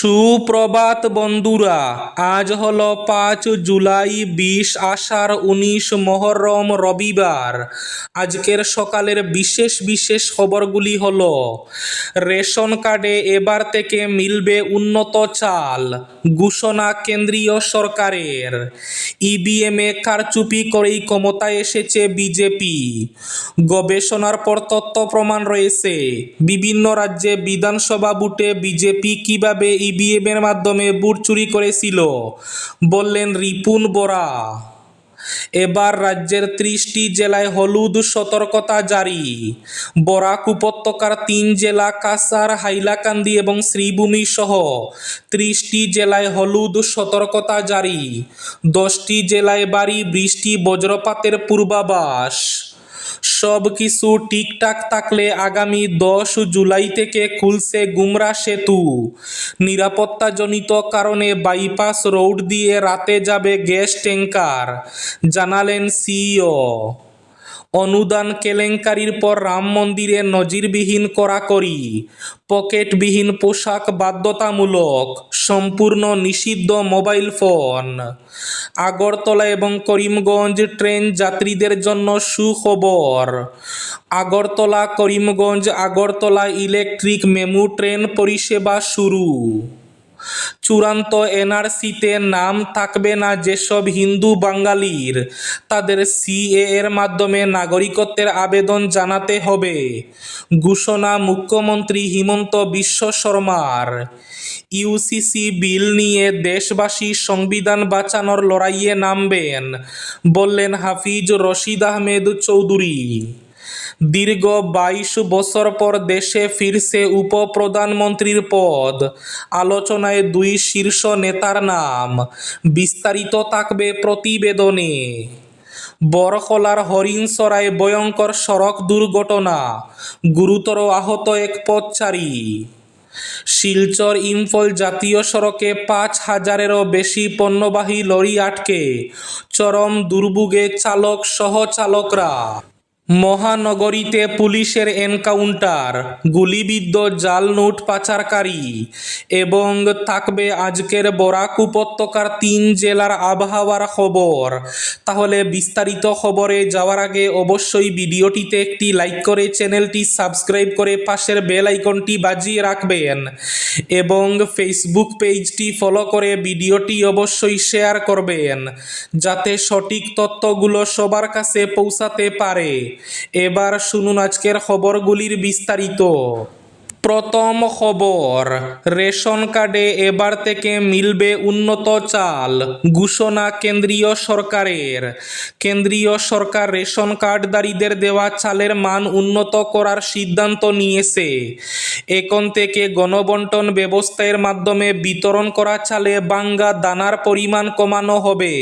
সুপ্রভাত বন্ধুরা, আজ হলো 5 জুলাই, 20 আষাঢ়, 19 মহরম, রবিবার। আজকের সকালের বিশেষ বিশেষ খবরগুলি হলো: রেশন কার্ডে এবার থেকে মিলবে উন্নত চাল, ঘোষণা কেন্দ্রীয় সরকারের। ইভিএমে কারচুপি করেই ক্ষমতায় এসেছে বিজেপি। গবেষণার পর তথ্য প্রমাণ রয়েছে, বিভিন্ন রাজ্যে বিধানসভা ভোটে বিজেপি কিভাবে ইভিএমের মাধ্যমে ভোট চুরি করেছিল, বললেন রিপুন বোরা। এবার রাজ্যের 30টি জেলায় হলুদ সতর্কতা জারি। বরাক উপত্যকার 3 জেলা কাছাড়, হাইলাকান্দি এবং শ্রীভূমি সহ 30টি জেলায় হলুদ সতর্কতা জারি। 10টি জেলায় ভারী বৃষ্টি, বজ্রপাতের পূর্বাভাস। সব কিছু ঠিকঠাক থাকলে আগামী 10 জুলাই থেকে খুলছে গুমরা সেতু। নিরাপত্তাজনিত কারণে বাইপাস রোড দিয়ে রাতে যাবে গ্যাস ট্যাঙ্কার, জানালেন সিইও। অনুদান কেলেঙ্কারির পর রাম মন্দিরে নজিরবিহীন কড়াকড়ি। পকেটবিহীন পোশাক বাধ্যতামূলক, সম্পূর্ণ নিষিদ্ধ মোবাইল ফোন। আগরতলা এবং করিমগঞ্জ ট্রেন যাত্রীদের জন্য সুখবর। আগরতলা করিমগঞ্জ আগরতলা ইলেকট্রিক মেমু ট্রেন পরিষেবা শুরু। চূড়ান্ত এনআরসিতে নাম থাকবে না যেসব হিন্দু বাঙালির, তাদের সিএএর মাধ্যমে নাগরিকত্বের আবেদন জানাতে হবে, ঘোষণা মুখ্যমন্ত্রী হিমন্ত বিশ্ব শর্মার। ইউসিসি বিল নিয়ে দেশবাসী সংবিধান বাঁচানোর লড়াইয়ে নামবেন, বললেন হাফিজ রশিদ আহমেদ চৌধুরী। দীর্ঘ 22 বছর পর দেশে ফিরছে উপপ্রধানমন্ত্রীর পদ, আলোচনায় 2 শীর্ষ নেতার নাম, বিস্তারিত থাকবে প্রতিবেদনে। বরখলার হরিণসরায় ভয়ঙ্কর সড়ক দুর্ঘটনা, গুরুতর আহত এক পথচারী। শিলচর ইম্ফল জাতীয় সড়কে 5000-এরও বেশি পণ্যবাহী লরি আটকে, চরম দুর্ভোগে চালক সহ চালকরা। মহানগরীতে পুলিশের এনকাউন্টার, গুলিবিদ্ধ জাল নোট পাচারকারী। এবং থাকবে আজকের বরাক উপত্যকার 3 জেলার আবহাওয়ার খবর। তাহলে বিস্তারিত খবরে যাওয়ার আগে অবশ্যই ভিডিওটিতে একটি লাইক করে চ্যানেলটি সাবস্ক্রাইব করে পাশের বেল আইকনটি বাজিয়ে রাখবেন এবং ফেসবুক পেজটি ফলো করে ভিডিওটি অবশ্যই শেয়ার করবেন, যাতে সঠিক তথ্যগুলো সবার কাছে পৌঁছাতে পারে। এবার শুনুন আজকের খবরগুলির বিস্তারিত। প্রথম খবর, রেশন কার্ডে এবার থেকে মিলবে উন্নত চাল, ঘোষণা কেন্দ্রীয় সরকারের। কেন্দ্রীয় সরকার রেশন কার্ডধারীদের দেওয়া চালের মান উন্নত করার সিদ্ধান্ত নিয়েছে। এখন থেকে গণবণ্টন ব্যবস্থার মাধ্যমে বিতরণ করা চালে ভাঙ্গা দানার পরিমাণ কমানো হবে,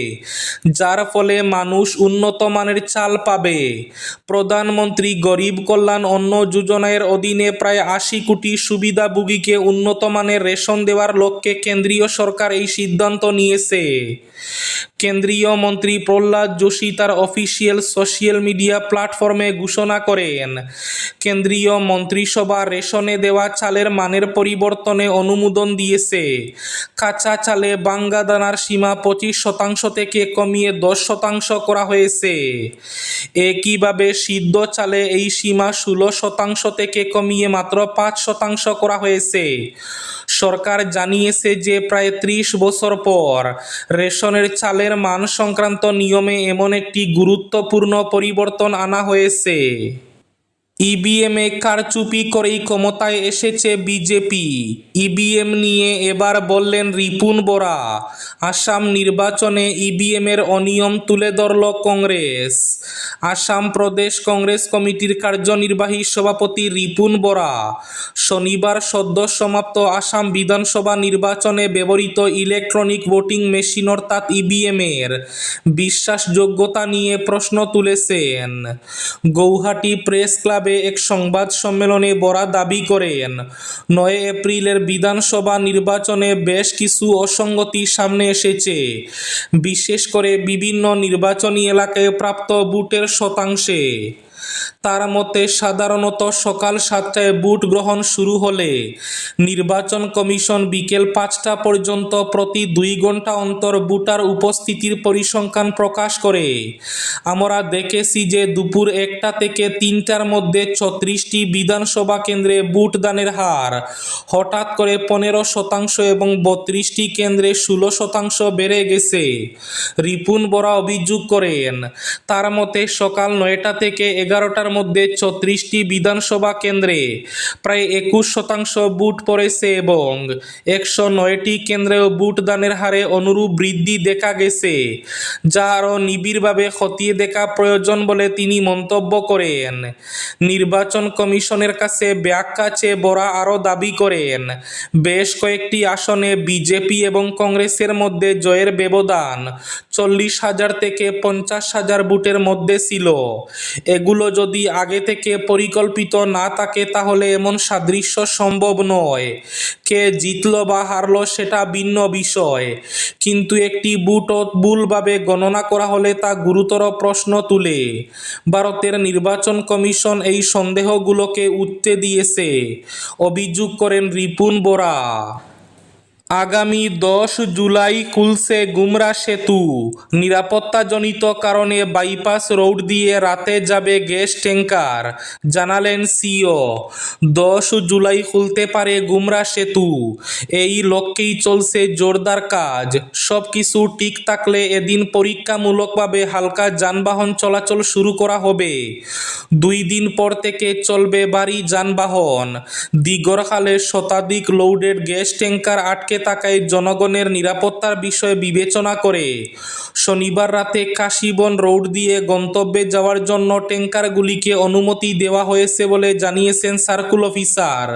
যার ফলে মানুষ উন্নত মানের চাল পাবে। প্রধানমন্ত্রী গরিব কল্যাণ অন্ন যোজনার অধীনে প্রায় 80 কোটি সুবিধাভোগীকে উন্নত মানের রেশন দেওয়ার লক্ষ্যে কেন্দ্রীয় সরকার এই সিদ্ধান্ত নিয়েছে। কেন্দ্রীয় মন্ত্রী প্রহ্লাদ যোশী তার অফিসিয়াল সোশ্যাল মিডিয়া প্ল্যাটফর্মে ঘোষণা করেন, কেন্দ্রীয় মন্ত্রিসভা রেশনে দেওয়া চালের মানের পরিবর্তনে অনুমোদন দিয়েছে। কাঁচা চালে ভাঙ্গা দানার সীমা 25% থেকে কমিয়ে 10% করা হয়েছে। একইভাবে সিদ্ধ চালে এই সীমা 16% থেকে কমিয়ে মাত্র 5% করা হয়েছে। সরকার জানিয়েছে যে প্রায় 30 বছর পর রেশনের চালের মান সংক্রান্ত নিয়মে এমন একটি গুরুত্বপূর্ণ পরিবর্তন আনা হয়েছে। ইভিএমে কারচুপি করেই ক্ষমতায় এসেছে বিজেপি। ইভিএম নিয়ে এবার বললেন রিপুন বোরা। আসাম নির্বাচনে ইভিএমের অনিয়ম তুলে ধরল কংগ্রেস। আসাম প্রদেশ কংগ্রেস কমিটির কার্যনির্বাহী সভাপতি রিপুন বোরা শনিবার সদ্য সমাপ্ত আসাম বিধানসভা নির্বাচনে ব্যবহৃত ইলেকট্রনিক ভোটিং মেশিন অর্থাৎ ইভিএমের বিশ্বাসযোগ্যতা নিয়ে প্রশ্ন তুলেছেন। গৌহাটি প্রেস ক্লাবে এক সংবাদ সম্মেলনে বোরা দাবি করেন, 9 এপ্রিলের বিধানসভা নির্বাচনে বেশ কিছু অসঙ্গতি সামনে এসেছে, বিশেষ করে বিভিন্ন নির্বাচনী এলাকায় প্রাপ্ত ভোটের শতাংশে। তার মতে সাধারণত সকাল 7টায় ভোট গ্রহণ শুরু হলে নির্বাচন কমিশন বিকেল 5টা পর্যন্ত প্রতি 2 ঘন্টা অন্তর ভোটার উপস্থিতির পরিসংখ্যান প্রকাশ করে। আমরা দেখেছি যে দুপুর 1টা থেকে 3টার মধ্যে 36টি বিধানসভা কেন্দ্রে ভোটদানের হার হঠাৎ করে 15% এবং 32টি কেন্দ্রে 16% বেড়ে গেছে। রিপুন বরা অভিযোগ করেন, তার মতে সকাল 9টা থেকে 11টার মধ্যে 36টি বিধানসভা কেন্দ্রে প্রায় 21% ভোট পড়েছে এবং 109টি কেন্দ্রেও ভোটদানের হারে অনুরূপ বৃদ্ধি দেখা গেছে, যা আরও নিবিড়ভাবে খতিয়ে দেখা প্রয়োজন বলে তিনি মন্তব্য করেন। নির্বাচন কমিশনের কাছে ব্যাখ্যা চেয়ে বরা আরও দাবি করেন, বেশ কয়েকটি আসনে বিজেপি এবং কংগ্রেসের মধ্যে জয়ের ব্যবধান 40,000 থেকে 50,000 ভোটের মধ্যে ছিল। এগুলো যদি আগে থেকে পরিকল্পিত না থাকে তাহলে এমন সাদৃশ্য সম্ভব নয়। কে জিতল বা হারল সেটা ভিন্ন বিষয়, কিন্তু একটি ভোটও ভুলভাবে গণনা করা হলে তা গুরুতর প্রশ্ন তুলে। ভারতের নির্বাচন কমিশন এই সন্দেহগুলোকে উঠতে দিয়েছে, অভিযোগ করেন রিপুন বরা। আগামী 10 জুলাই খুলছে গুমরা সেতু, নিরাপত্তাজনিত কারণে বাইপাস রোড দিয়ে রাতে যাবে গ্যাস ট্যাঙ্কার, জানালেন সিও। 10 জুলাই খুলতে পারে গুমরা সেতু, এই লক্ষ্যেই চলছে জোরদার কাজ। সব কিছু ঠিক থাকলে এদিন পরীক্ষামূলকভাবে হালকা যানবাহন চলাচল শুরু করা হবে। 2 দিন পর থেকে চলবে ভারী যানবাহন। দিগরখালে শতাধিক লোডেড গ্যাস ট্যাঙ্কার আটকে থাকায় জনগণের নিরাপত্তার বিষয় বিবেচনা করে শনিবার রাতে কাশীবন রোড দিয়ে গন্তব্যে যাওয়ার জন্য ট্যাঙ্কারগুলিকে অনুমতি দেওয়া হয়েছে বলে জানিয়েছেন সার্কুল অফিসার।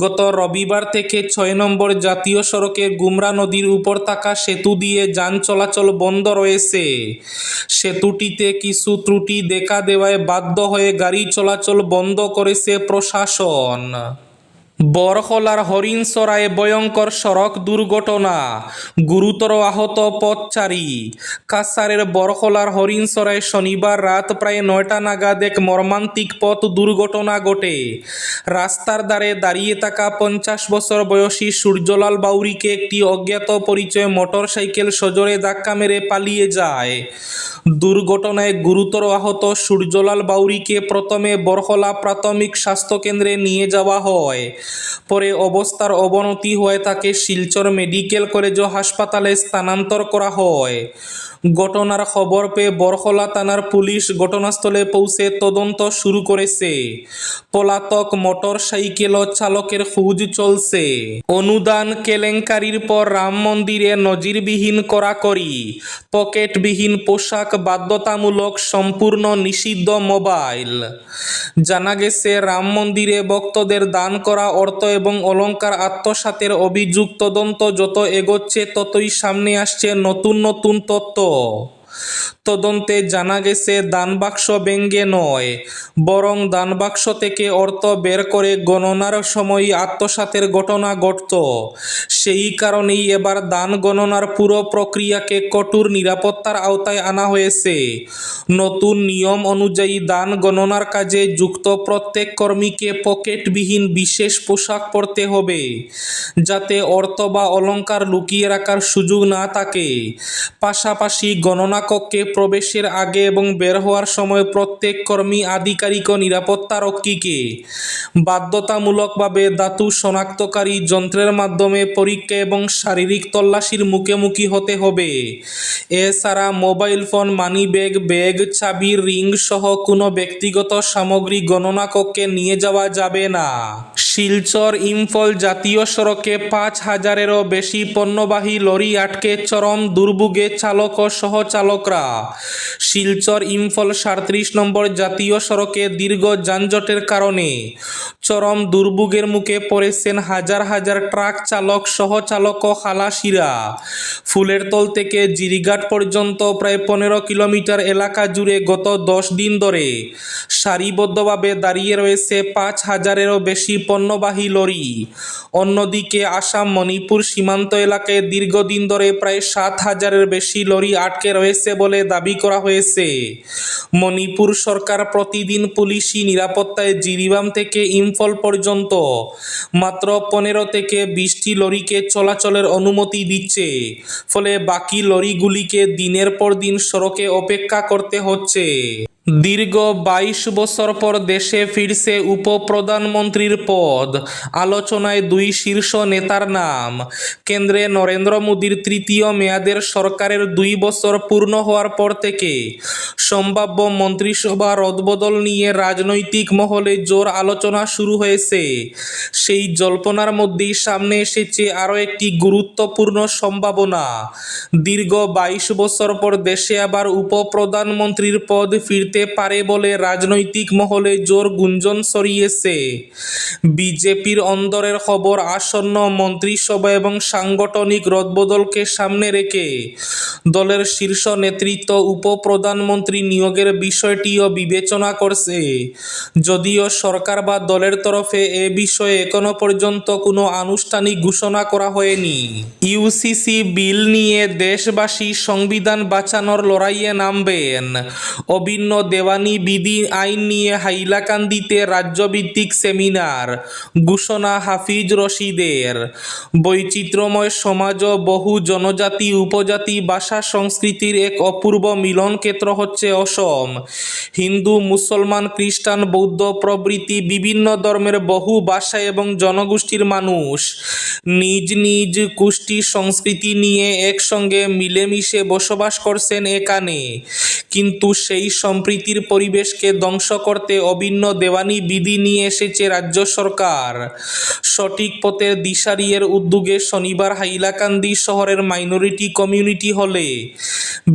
গত রবিবার থেকে 6 নম্বর জাতীয় সড়কে গুমরা নদীর উপর থাকা সেতু দিয়ে যান চলাচল বন্ধ রয়েছে। সেতুটিতে কিছু ত্রুটি দেখা দেওয়ায় বাধ্য হয়ে গাড়ি চলাচল বন্ধ করেছে প্রশাসন। বরখলার হরিণসরায় ভয়ঙ্কর সড়ক দুর্ঘটনা, গুরুতর আহত পথচারী। কাছাড়ের বরখলার হরিণসরায় শনিবার রাত প্রায় 9টা নাগাদ এক মর্মান্তিক পথ দুর্ঘটনা ঘটে। রাস্তার ধারে দাঁড়িয়ে থাকা 50 বছর বয়সী সূর্যলাল বাউরিকে একটি অজ্ঞাত পরিচয় মোটরসাইকেল সজোরে ধাক্কা মেরে পালিয়ে যায়। দুর্ঘটনায় গুরুতর আহত সূর্যলাল বাউরিকে প্রথমে বরখলা প্রাথমিক স্বাস্থ্যকেন্দ্রে নিয়ে যাওয়া হয়, পরে অবস্থার অবনতি হয়ে তাকে শিলচর মেডিকেল কলেজ ও হাসপাতালে স্থানান্তর করা হয়। ঘটনার খবর পেয়ে বরখলা থানার পুলিশ ঘটনাস্থলে পৌঁছে তদন্ত শুরু করেছে। পলাতক মোটরসাইকেল চালকের খোঁজ চলছে। অনুদান কেলেঙ্কারির পর রাম মন্দিরে নজিরবিহীন কড়াকড়ি, পকেটবিহীন পোশাক বাধ্যতামূলক, সম্পূর্ণ নিষিদ্ধ মোবাইল। জানা গেছে, রাম মন্দিরে ভক্তদের দান করা অর্থ এবং অলংকার আত্মসাতের অভিযোগ তদন্ত যত এগোচ্ছে ততই সামনে আসছে নতুন নতুন তথ্য। তদন্তে জানা গেছে, দানবাক্স ভেঙে নয়, বরং দানবাক্স থেকে অর্থ বের করে গণনার সময়ই আত্মসাতের ঘটনা ঘটত। সেই কারণেই এবার দান গণনার পুরো প্রক্রিয়াকে কঠোর নিরাপত্তার আওতায় আনা হয়েছে। নতুন নিয়ম অনুযায়ী দান গণনার কাজে যুক্ত প্রত্যেক কর্মীকে পকেটবিহীন বিশেষ পোশাক পরতে হবে, যাতে অর্থ বা অলংকার লুকিয়ে রাখার সুযোগ না থাকে। পাশাপাশি গণনা কক্ষে প্রবেশের আগে এবং বের হওয়ার সময় প্রত্যেক কর্মী, আধিকারিক ও নিরাপত্তারক্ষীকে বাধ্যতামূলকভাবে ধাতু শনাক্তকারী যন্ত্রের মাধ্যমে পরীক্ষা এবং শারীরিক তল্লাশির মুখোমুখি হতে হবে। এছাড়া মোবাইল ফোন, মানিব্যাগ, ব্যাগ, চাবি, রিং সহ কোনো ব্যক্তিগত সামগ্রী গণনা কক্ষে নিয়ে যাওয়া যাবে না। শিলচর ইম্ফল জাতীয় সড়কে 5,000-এরও বেশি পণ্যবাহী লরি আটকে চরম দুর্ভোগে চালক ও সহচালকরা। শিলচর ইম্ফল 37 নম্বর জাতীয় সড়কে দীর্ঘ যানজটের কারণে চরম দুর্ভোগের মুখে পড়েছেন হাজার হাজার ট্রাক চালক সহ চালক ও খালাসিরা। ফুলেরতল থেকে জিরিঘাট পর্যন্ত প্রায় 15 কিলোমিটার এলাকা জুড়ে গত 10 দিন ধরে সারিবদ্ধভাবে দাঁড়িয়ে রয়েছে 5,000-এরও বেশি পণ্যবাহী লরি। অন্যদিকে আসাম মণিপুর সীমান্ত এলাকায় দীর্ঘদিন ধরে প্রায় 7,000-এর বেশি লরি আটকে রয়েছে বলে দাবি করা হয়েছে। মণিপুর সরকার প্রতিদিন পুলিশি নিরাপত্তায় জিরিবাম থেকে ইম্ফল পর্যন্ত মাত্র 15 থেকে 20টি লরিকে চলাচলের অনুমতি দিচ্ছে, ফলে বাকি লরিগুলিকে দিনের পর দিন সড়কে অপেক্ষা করতে হচ্ছে। দীর্ঘ 22 বছর পর দেশে ফিরছে উপপ্রধানমন্ত্রীর পদ। আলোচনায় দুই শীর্ষ নেতার নাম। কেন্দ্রে নরেন্দ্র মোদীর তৃতীয় মেয়াদের সরকারের 2 বছর পূর্ণ হওয়ার পর থেকে সম্ভাব্য মন্ত্রিসভা রদবদল নিয়ে রাজনৈতিক মহলে জোর আলোচনা শুরু হয়েছে। সেই জল্পনার মধ্যেই সামনে এসেছে আরও একটি গুরুত্বপূর্ণ সম্ভাবনা। দীর্ঘ 22 বছর পর দেশে আবার উপপ্রধানমন্ত্রীর পদ ফিরতে পারে বলে রাজনৈতিক মহলে জোর গুঞ্জন ছড়িয়েছে। বিজেপির অন্দরের খবর, আসন্ন মন্ত্রিসভা এবং সাংগঠনিক রদবদলকে সামনে রেখে দলের শীর্ষ নেতৃত্ব উপপ্রধানমন্ত্রী নিয়োগের বিষয়টিও বিবেচনা করছে। যদিও সরকার বা দলের তরফে এ বিষয়ে এখনো পর্যন্ত কোনো আনুষ্ঠানিক ঘোষণা করা হয়নি। ইউসিসি বিল নিয়ে দেশবাসী সংবিধান বাঁচানোর লড়াইয়ে নামবেন। অভিন্ন দেওয়ানি বিধি আইন নিয়ে হাইলাকান্দিতে রাজ্যভিত্তিক সেমিনার, ঘোষণা হাফিজ রশিদের। বৈচিত্র্যময় সমাজ ও বহু জনজাতি উপজাতি ভাষা সংস্কৃতির এক অপূর্ব মিলনক্ষেত্র হচ্ছে অসম। হিন্দু, মুসলমান, খ্রিস্টান, বৌদ্ধ প্রভৃতি বিভিন্ন ধর্মের বহু ভাষা এবং জনগোষ্ঠীর মানুষ নিজ নিজ গোষ্ঠী সংস্কৃতি নিয়ে একসঙ্গে মিলেমিশে বসবাস করছেন এখানে। কিন্তু সেই সম্প্রীতির পরিবেশকে ধ্বংস করতে অভিন্ন দেওয়ানি বিধি নিয়ে এসেছে রাজ্য সরকার। সঠিক পথের দিশারির উদ্যোগে শনিবার হাইলাকান্দি শহরের মাইনরিটি কমিউনিটি হলে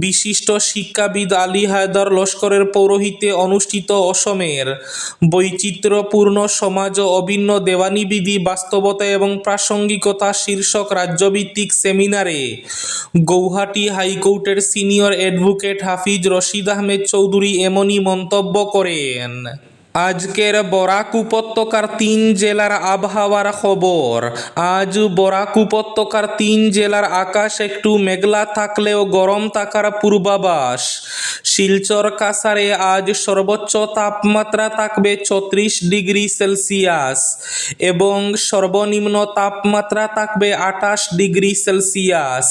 বিশিষ্ট শিক্ষাবিদ আলী হায়দার লস্করের পৌরোহিত্যে অনুষ্ঠিত অসমের বৈচিত্র্যপূর্ণ সমাজ ও অভিন্ন দেওয়ানি বিধি বাস্তবতা এবং প্রাসঙ্গিকতা শীর্ষক রাজ্যভিত্তিক সেমিনারে গৌহাটি হাইকোর্টের সিনিয়র অ্যাডভোকেট হাফিজ রশিদ আহমেদ চৌধুরী এমনই মন্তব্য করেন। আজকের বরাক উপত্যকার 3 জেলার আবহাওয়ার খবর। আজ বরাক উপত্যকার 3 জেলার আকাশ একটু মেঘলা থাকলেও গরম থাকার পূর্বাভাস। শিলচর কাছাড়ে আজ সর্বোচ্চ তাপমাত্রা থাকবে 34 ডিগ্রি সেলসিয়াস এবং সর্বনিম্ন তাপমাত্রা থাকবে 28 ডিগ্রি সেলসিয়াস।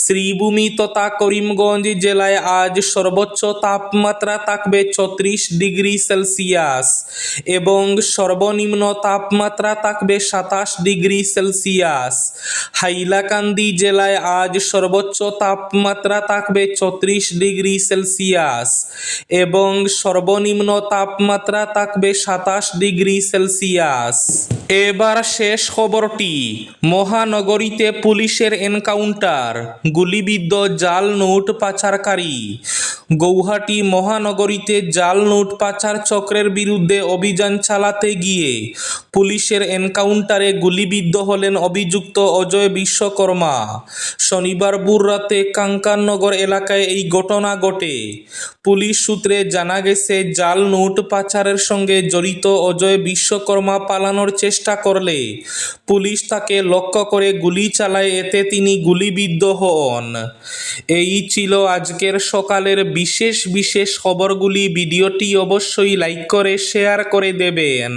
শ্রীভূমি তথা করিমগঞ্জ জেলায় আজ সর্বোচ্চ তাপমাত্রা থাকবে 34 ডিগ্রি সেলসিয়াস এবং সর্বনিম্ন তাপমাত্রা থাকবে 27 ডিগ্রি সেলসিয়াস। হাইলাকান্দি জেলায় আজ সর্বোচ্চ তাপমাত্রা থাকবে 34 ডিগ্রি সেলসিয়াস এবং সর্বনিম্ন তাপমাত্রা থাকবে 27 ডিগ্রি সেলসিয়াস। এবার শেষ খবরটি। মহানগরীতে পুলিশের এনকাউন্টার, গুলিবিদ্ধ জাল নোট পাচারকারী। গৌহাটি মহানগরীতে জাল নোট পাচার চক্রের বিরুদ্ধে অভিযান চালাতে গিয়ে পুলিশের এনকাউন্টারে গুলিবিদ্ধ হলেন অভিযুক্ত অজয় বিশ্বকর্মা। শনিবার ভোর রাতে কাঙ্কাননগর এলাকায় এই ঘটনা ঘটে। পুলিশ সূত্রে জানা গেছে, জাল নোট পাচারের সঙ্গে জড়িত অজয় বিশ্বকর্মা পালানোর চেষ্টা করলে পুলিশ তাকে লক্ষ্য করে গুলি চালায়, এতে তিনি গুলিবিদ্ধ হন। এই ছিল আজকের সকালের বিশেষ খবরগুলি। ভিডিওটি অবশ্যই লাইক করে শেয়ার করে দেবেন।